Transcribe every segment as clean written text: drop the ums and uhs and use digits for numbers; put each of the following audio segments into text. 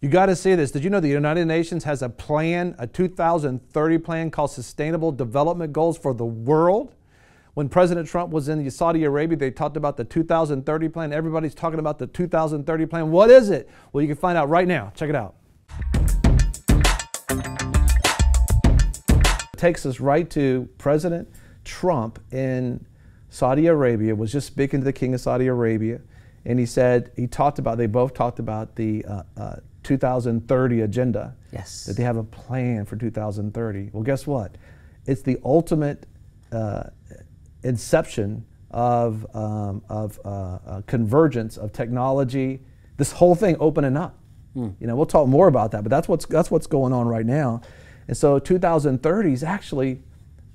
You got to see this. Did you know the United Nations has a plan, a 2030 plan called Sustainable Development Goals for the World? When President Trump was in Saudi Arabia, they talked about the 2030 plan. Everybody's talking about the 2030 plan. What is it? Well, you can find out right now. Check it out. It takes us right to President Trump in Saudi Arabia, was just speaking to the King of Saudi Arabia, and he said, they both talked about the 2030 agenda. Yes. That they have a plan for 2030. Well, guess what? It's the ultimate inception of convergence of technology. This whole thing opening up. You know, we'll talk more about that, but that's what's going on right now. And so 2030 is actually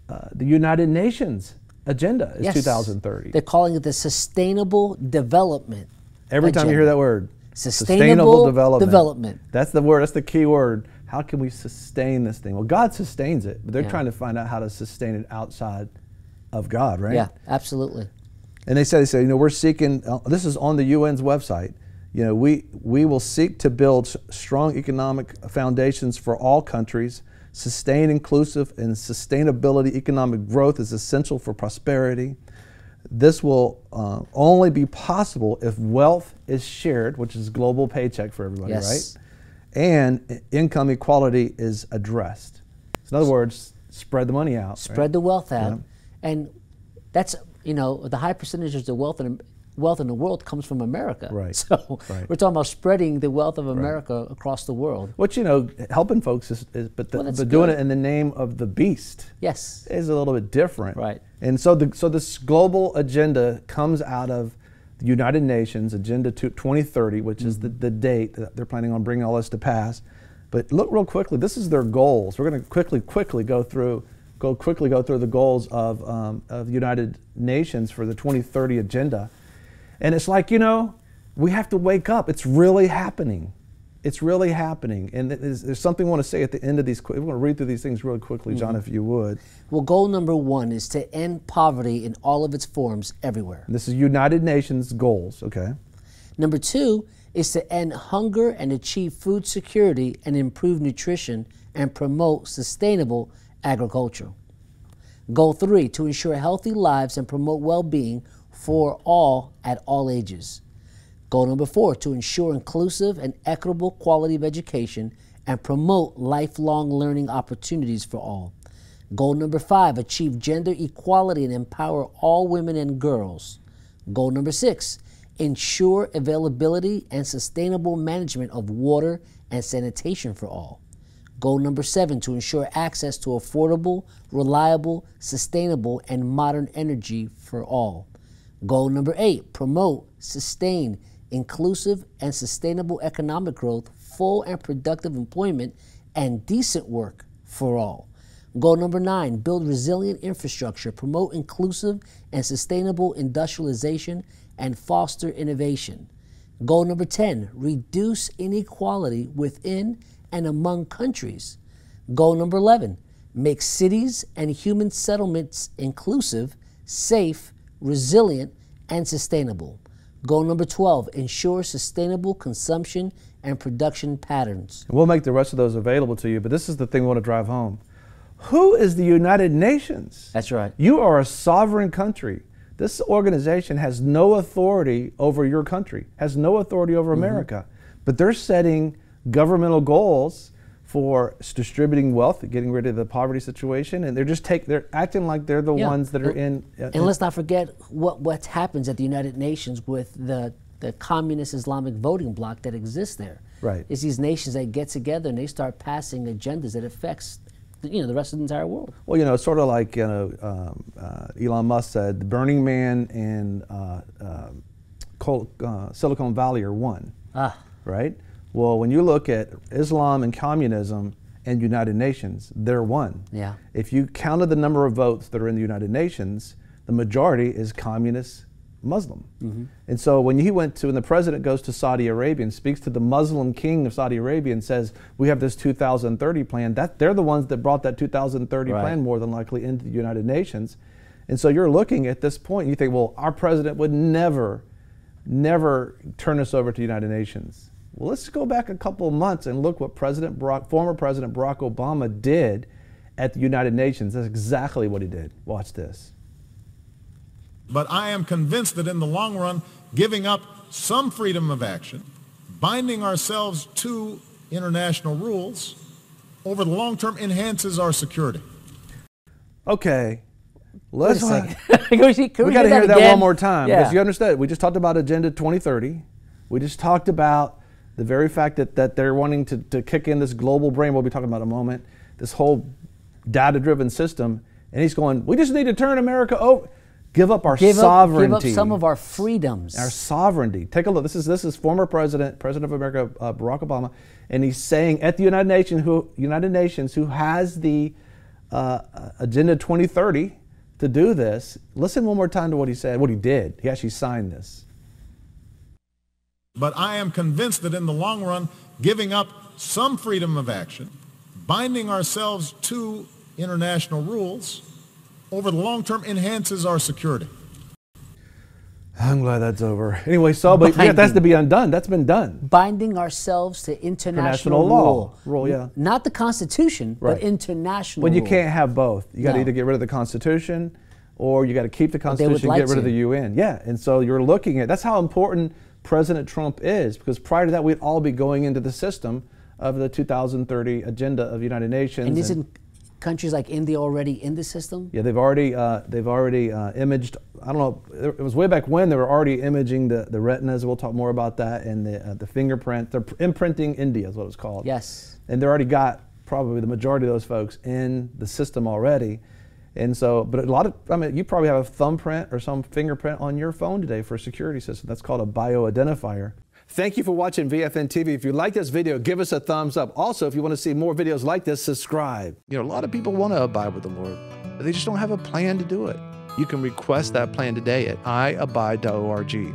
the United Nations agenda is 2030. They're calling it the Sustainable Development Every time agenda. you hear that word. Sustainable development. That's the word, that's the key word. How can we sustain this thing? Well, God sustains it, but they're trying to find out how to sustain it outside of God, right? Yeah, absolutely. And they say, you know, we're seeking, this is on the UN's website, you know, we will seek to build strong economic foundations for all countries. Sustained, inclusive, and sustainability economic growth is essential for prosperity. This will only be possible if wealth is shared, which is global paycheck for everybody, right? And income equality is addressed. So in other words, spread the money out. Spread the wealth out. And that's, you know, the high percentages of wealth in the world comes from America. Right. So we're talking about spreading the wealth of America across the world. Which, you know, helping folks but doing it in the name of the beast. Yes. Is a little bit different. Right. And so this global agenda comes out of the United Nations Agenda 2030, which is the date that they're planning on bringing all this to pass. But look real quickly, this is their goals. We're going to quickly go through the goals of the United Nations for the 2030 agenda. And it's like, you know, we have to wake up. It's really happening. It's really happening. And there's something I want to say at the end of these. We're going to read through these things really quickly, John, if you would. Well, goal number 1 is to end poverty in all of its forms everywhere. This is United Nations goals, okay? Number 2 is to end hunger and achieve food security and improve nutrition and promote sustainable agriculture. Goal 3, to ensure healthy lives and promote well-being for all at all ages. Goal number 4, to ensure inclusive and equitable quality of education and promote lifelong learning opportunities for all. Goal number 5, achieve gender equality and empower all women and girls. Goal number 6, ensure availability and sustainable management of water and sanitation for all. Goal number 7, to ensure access to affordable, reliable, sustainable, and modern energy for all. Goal number 8, promote, sustain, inclusive, and sustainable economic growth, full and productive employment, and decent work for all. Goal number 9, build resilient infrastructure, promote inclusive and sustainable industrialization, and foster innovation. Goal number 10, reduce inequality within and among countries. Goal number 11, make cities and human settlements inclusive, safe, resilient, and sustainable. Goal number 12, ensure sustainable consumption and production patterns. We'll make the rest of those available to you, but this is the thing we want to drive home. Who is the United Nations? That's right. You are a sovereign country. This organization has no authority over your country, has no authority over America, but they're setting governmental goals for distributing wealth, getting rid of the poverty situation, and they're acting like they're the ones that are in. And let's not forget what happens at the United Nations with the communist Islamic voting bloc that exists there. Right. It's these nations that get together and they start passing agendas that affects the rest of the entire world. Well, you know, sort of like Elon Musk said, the Burning Man and Silicon Valley are one. Right. Well, when you look at Islam and communism and United Nations, they're one. Yeah. If you counted the number of votes that are in the United Nations, the majority is communist Muslim. And so when the president goes to Saudi Arabia and speaks to the Muslim king of Saudi Arabia and says, we have this 2030 plan, they're the ones that brought that 2030 plan more than likely into the United Nations. And so you're looking at this point and you think, well, our president would never turn us over to the United Nations. Well, let's go back a couple of months and look what former President Barack Obama did at the United Nations. That's exactly what he did. Watch this. But I am convinced that in the long run, giving up some freedom of action, binding ourselves to international rules, over the long term enhances our security. Okay. Let's Wait a second. we got to hear that one more time, Yeah. because you understand. We just talked about Agenda 2030. We just talked about the very fact that they're wanting to kick in this global brain. We'll be talking about in a moment. This whole data-driven system, and he's going, we just need to turn America over, give up our sovereignty, give up some of our freedoms, our sovereignty. Take a look. This is former President of America, Barack Obama, and he's saying at the United Nations, who has the Agenda 2030 to do this. Listen one more time to what he said, what he did. He actually signed this. But I am convinced that in the long run, giving up some freedom of action, binding ourselves to international rules, over the long term enhances our security. I'm glad that's over. Anyway, so but yeah, that's to be undone. That's been done. Binding ourselves to international rule, yeah. Not the Constitution, right. but international Well, you rule. can't have both. You got to either get rid of the Constitution, or you got to keep the Constitution and get rid of the UN. Yeah, and so you're looking at, that's how important President Trump is, because prior to that, we'd all be going into the system of the 2030 Agenda of the United Nations. And isn't countries like India already in the system? Yeah, they've already imaged. I don't know. It was way back when they were already imaging the retinas. We'll talk more about that, and the fingerprint. They're imprinting India is what it's called. Yes. And they already got probably the majority of those folks in the system already. And so, but a lot of, I mean, you probably have a thumbprint or some fingerprint on your phone today for a security system. That's called a bioidentifier. Thank you for watching VFN TV. If you like this video, give us a thumbs up. Also, if you want to see more videos like this, subscribe. You know, a lot of people want to abide with the Lord, but they just don't have a plan to do it. You can request that plan today at iabide.org.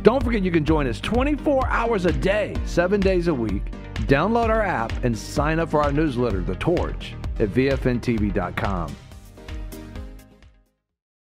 Don't forget you can join us 24 hours a day, 7 days a week. Download our app and sign up for our newsletter, The Torch, at vfntv.com.